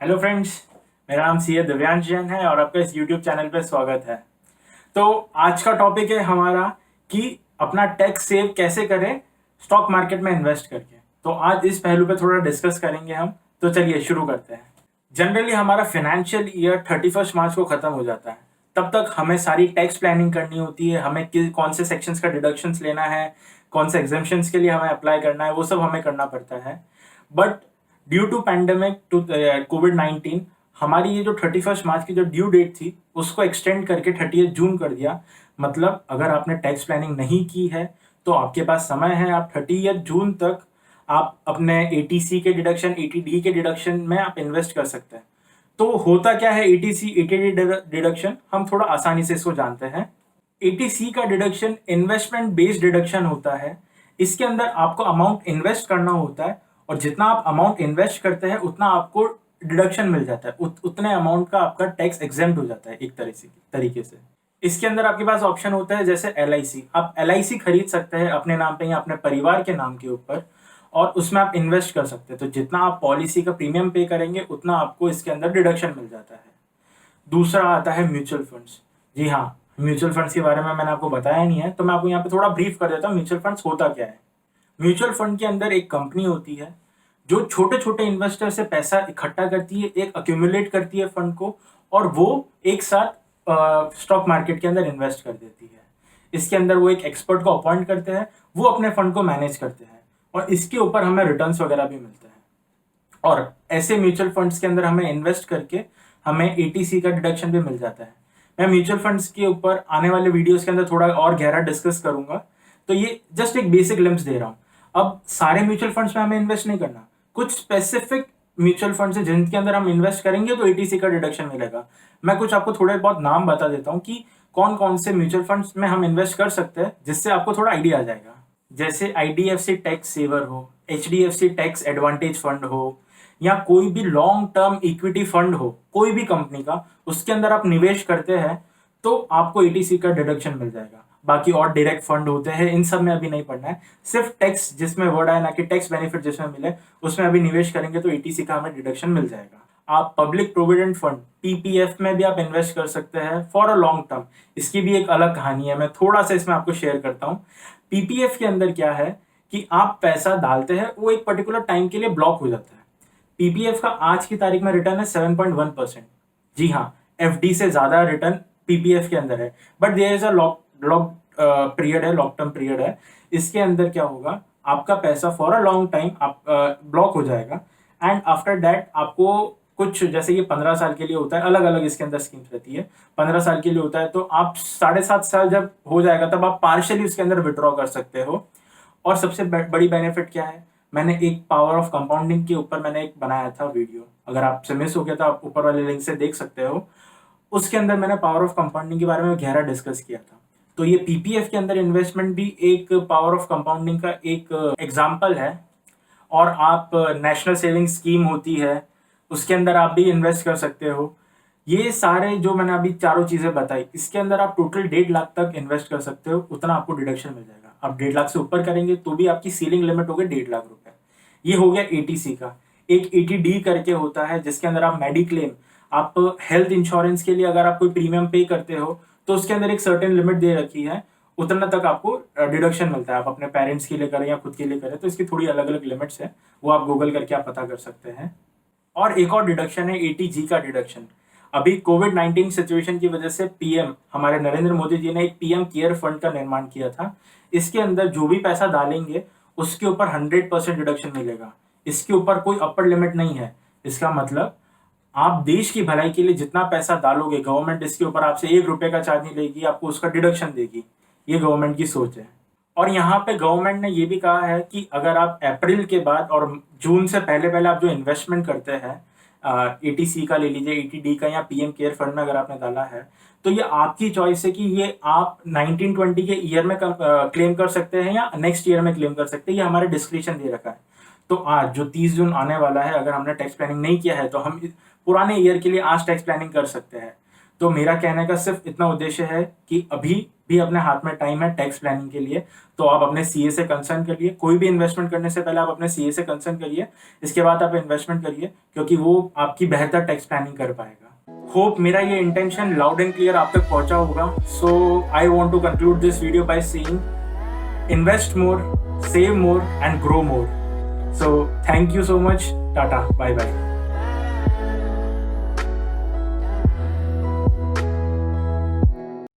Hello friends. मेरा नाम सी ए दिव्यांश जैन है और आपका इस यूट्यूब चैनल पे स्वागत है। तो आज का टॉपिक है हमारा कि अपना टैक्स सेव कैसे करें स्टॉक मार्केट में इन्वेस्ट करके। तो आज इस पहलू पे थोड़ा डिस्कस करेंगे हम। तो चलिए शुरू करते हैं। जनरली हमारा फाइनेंशियल ईयर 31 मार्च को खत्म हो जाता है। तब तक हमें सारी टैक्स प्लानिंग करनी होती है। हमें कौन से सेक्शंस का डिडक्शंस लेना है, कौन से एग्जाम्शंस के लिए हमें अप्लाई करना है, वो सब हमें करना पड़ता है। But due to pandemic to कोविड-19 हमारी ये जो 31 मार्च की जो ड्यू डेट थी उसको एक्सटेंड करके 30 जून कर दिया। मतलब अगर आपने टैक्स प्लानिंग नहीं की है तो आपके पास समय है। आप 30 जून तक आप अपने एटीसी के डिडक्शन, एटीडी के डिडक्शन में आप इन्वेस्ट कर सकते हैं। तो होता क्या है एटीसी एटीडी डिडक्शन, हम थोड़ा आसानी से इसको जानते हैं। एटीसी का डिडक्शन इन्वेस्टमेंट बेस्ड डिडक्शन होता है। इसके अंदर आपको अमाउंट इन्वेस्ट करना होता है और जितना आप अमाउंट इन्वेस्ट करते हैं उतना आपको डिडक्शन मिल जाता है। उतने अमाउंट का आपका टैक्स एग्जेम्प्ट हो जाता है एक तरीके से। इसके अंदर आपके पास ऑप्शन होता है जैसे एलआईसी। आप एलआईसी खरीद सकते हैं अपने नाम पे या अपने परिवार के नाम के ऊपर और उसमें आप इन्वेस्ट कर सकते हैं। तो जितना आप पॉलिसी का प्रीमियम पे करेंगे उतना आपको इसके अंदर डिडक्शन मिल जाता है। दूसरा आता है म्यूचुअल फंड्स। जी हाँ, म्यूचुअल फंड्स के बारे में मैंने आपको बताया नहीं है तो मैं आपको यहाँ पे थोड़ा ब्रीफ कर देता हूँ म्यूचुअल फंड्स होता क्या है। म्यूचुअल फंड के अंदर एक कंपनी होती है जो छोटे छोटे इन्वेस्टर से पैसा इकट्ठा करती है, एक अक्यूमुलेट करती है फंड को और वो एक साथ स्टॉक मार्केट के अंदर इन्वेस्ट कर देती है। इसके अंदर वो एक एक्सपर्ट को अपॉइंट करते हैं, वो अपने फंड को मैनेज करते हैं और इसके ऊपर हमें रिटर्न्स वगैरह भी मिलते हैं। और ऐसे म्यूचुअल फंड्स के अंदर हमें इन्वेस्ट करके हमें एटीसी का डिडक्शन भी मिल जाता है। मैं म्यूचुअल फंड्स के ऊपर आने वाले वीडियोस के अंदर थोड़ा और गहरा डिस्कस करूंगा। तो ये जस्ट एक बेसिक ग्लिम्स दे रहा हूँ। अब सारे म्यूचुअल फंड्स में हमें इन्वेस्ट नहीं करना, कुछ स्पेसिफिक म्यूचुअल फंड्स है जिनके अंदर हम इन्वेस्ट करेंगे तो एटीसी का डिडक्शन मिलेगा। मैं कुछ आपको थोड़े बहुत नाम बता देता हूँ कि कौन कौन से म्यूचुअल फंड्स में हम इन्वेस्ट कर सकते हैं, जिससे आपको थोड़ा आइडिया आ जाएगा। जैसे आईडीएफसी टैक्स सेवर हो, एचडीएफसी टैक्स एडवांटेज फंड हो या कोई भी लॉन्ग टर्म इक्विटी फंड हो कोई भी कंपनी का, उसके अंदर आप निवेश करते हैं तो आपको एटीसी का डिडक्शन मिल जाएगा। बाकी और डायरेक्ट फंड होते हैं, इन सब में अभी नहीं पढ़ना है। सिर्फ टैक्स जिसमें वर्ड आए ना कि टैक्स बेनिफिट जिसमें मिले उसमें अभी निवेश करेंगे तो एटीसी का हमें डिडक्शन मिल जाएगा। आप पब्लिक प्रोविडेंट फंड पीपीएफ में भी आप इन्वेस्ट कर सकते हैं फॉर अ लॉन्ग टर्म। इसकी भी एक अलग कहानी है, मैं थोड़ा सा इसमें आपको शेयर करता हूँ। पीपीएफ के अंदर क्या है कि आप पैसा डालते हैं, वो एक पर्टिकुलर टाइम के लिए ब्लॉक हो जाता है। पीपीएफ का आज की तारीख में रिटर्न है 7.1%। जी हाँ, एफडी से ज्यादा रिटर्न पीपीएफ के अंदर है। But there is a lock lock period है, लॉन्ग टर्म पीरियड है। इसके अंदर क्या होगा, आपका पैसा फॉर अ लॉन्ग टाइम आप ब्लॉक हो जाएगा एंड आफ्टर दैट आपको कुछ, जैसे ये 15 साल के लिए होता है, अलग अलग इसके अंदर स्कीम्स रहती है। 15 साल के लिए होता है तो आप 7.5 साल जब हो जाएगा तब आप पार्शियली उसके अंदर विड्रॉ कर सकते हो। और सबसे बड़ी बेनिफिट क्या है, मैंने एक पावर ऑफ कंपाउंडिंग के ऊपर मैंने एक बनाया था वीडियो, अगर आपसे मिस हो गया तो आप ऊपर वाले लिंक से देख सकते हो। उसके अंदर मैंने पावर ऑफ कंपाउंडिंग के बारे में गहरा डिस्कस किया था। तो ये पीपीएफ के अंदर इन्वेस्टमेंट भी एक पावर ऑफ कंपाउंडिंग का एक एग्जाम्पल है। और आप नेशनल सेविंग स्कीम होती है उसके अंदर आप भी इन्वेस्ट कर सकते हो। ये सारे जो मैंने अभी चारों चीजें बताई, इसके अंदर आप टोटल 1.5 लाख तक इन्वेस्ट कर सकते हो, उतना आपको डिडक्शन मिल जाएगा। आप 1.5 लाख से ऊपर करेंगे तो भी आपकी सीलिंग लिमिट होगी 1.5 लाख रुपए। ये हो गया एटीसी का। एक एटीडी करके होता है जिसके अंदर आप मेडिक्लेम, आप हेल्थ इंश्योरेंस के लिए अगर आप कोई प्रीमियम पे करते हो तो उसके अंदर एक सर्टेन लिमिट दे रखी है, उतना तक आपको डिडक्शन मिलता है। आप अपने पेरेंट्स के लिए करें या खुद के लिए करें तो इसकी थोड़ी अलग अलग लिमिट्स है, वो आप गूगल करके आप पता कर सकते हैं। और एक और डिडक्शन है एटीजी का डिडक्शन। अभी कोविड-19 सिचुएशन की वजह से पीएम हमारे नरेंद्र मोदी जी ने एक पीएम केयर फंड का निर्माण किया था। इसके अंदर जो भी पैसा डालेंगे उसके ऊपर 100% डिडक्शन मिलेगा। इसके ऊपर कोई अपर लिमिट नहीं है। इसका मतलब आप देश की भलाई के लिए जितना पैसा डालोगे, गवर्नमेंट इसके ऊपर आपसे 1 रुपए का चार्ज नहीं लेगी, आपको उसका डिडक्शन देगी। ये गवर्नमेंट की सोच है। और यहाँ पे गवर्नमेंट ने ये भी कहा है कि अगर आप अप्रैल के बाद और जून से पहले पहले आप जो इन्वेस्टमेंट करते हैं, एटीसी का ले लीजिए, एटीडी का या पीएम केयर फंड में अगर आपने डाला है तो ये आपकी चॉइस है कि ये आप 1920 के ईयर में क्लेम कर सकते हैं या नेक्स्ट ईयर में क्लेम कर सकते हैं। ये हमारे डिस्क्रिप्शन दे रखा है। तो आज जो 30 जून आने वाला है, अगर हमने टैक्स प्लानिंग नहीं किया है तो हम पुराने ईयर के लिए आज टैक्स प्लानिंग कर सकते हैं। तो मेरा कहने का सिर्फ इतना उद्देश्य है कि अभी भी अपने हाथ में टाइम है टैक्स प्लानिंग के लिए, तो आप अपने सीए से कंसर्न करिए। कोई भी इन्वेस्टमेंट करने से पहले आप अपने सीए से कंसर्न करिए, इसके बाद आप इन्वेस्टमेंट करिए, क्योंकि वो आपकी बेहतर टैक्स प्लानिंग कर पाएगा। होप मेरा ये इंटेंशन लाउड एंड क्लियर आप तक पहुंचा होगा। So I want to conclude this video by saying invest more, save more and grow more. So thank you so much. Tata. Bye bye.